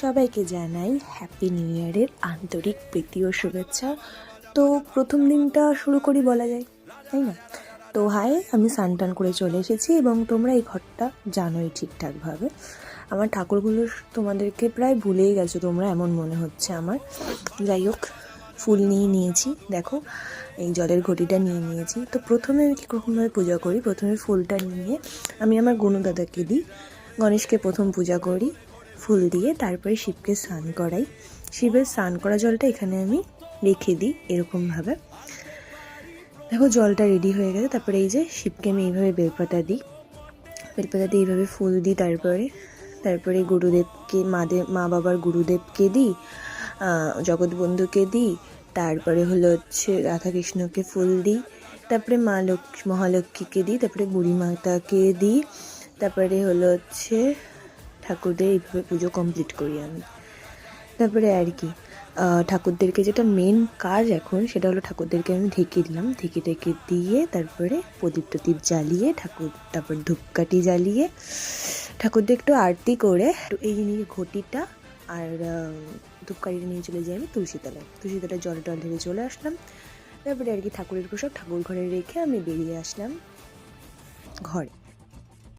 সবাইকে জানাই happy new ইয়ারের আন্তরিক প্রীতি ও শুভেচ্ছা। তো প্রথম দিনটা শুরু করি বলা যায়, তাই না? তো হাই, আমি স্নান টান করে চলে এসেছি এবং তোমরা এই ঘরটা জানোই ঠিকঠাকভাবে। আমার ঠাকুরগুলো তোমাদেরকে প্রায় ভুলেই গেছো তোমরা, এমন মনে হচ্ছে আমার। যাই হোক, ফুল নিয়ে নিয়েছি, দেখো এই জলের ঘটিটা নিয়ে নিয়েছি। তো প্রথমে আমি কীরকমভাবে পূজা করি, প্রথমে ফুলটা নিয়ে আমি আমার গণদাদাকে দিই, গণেশকে প্রথম পূজা করি ফুল দিয়ে, তারপরে শিবকে স্নান করাই। শিবের স্নান করা জলটা এখানে আমি রেখে দিই এরকমভাবে। দেখো জলটা রেডি হয়ে গেছে, তারপরে এই যে শিবকে আমি এইভাবে বেলপাতা দিই, বেলপাতা দিয়ে এইভাবে ফুল দিই। তারপরে গুরুদেবকে মা বাবার গুরুদেবকে দিই, জগৎবন্ধুকে দিই, তারপরে হচ্ছে রাধাকৃষ্ণকে ফুল দিই, তারপরে মহালক্ষ্মীকে দিই, তারপরে বুড়ি মাতাকে দিই, তারপরে হচ্ছে ঠাকুরদের এইভাবে পুজো কমপ্লিট করি আমি। তারপরে আর কি ঠাকুরদেরকে যেটা মেন কাজ এখন, সেটা হলো ঠাকুরদেরকে আমি ঢেকে দিলাম, ঢেকে দিয়ে তারপরে প্রদীপ টদীপ জ্বালিয়ে তারপর ধূপকাঠি জ্বালিয়ে ঠাকুরদের একটু আরতি করে এই নিয়ে ঘটিটা আর ধূপকাঠিটা নিয়ে চলে যাই আমি তুলসীতলায় জল ঢেলে চলে আসলাম। তারপরে আর কি ঠাকুরের প্রসাদ ঠাকুর ঘরে রেখে আমি বেরিয়ে আসলাম ঘরে।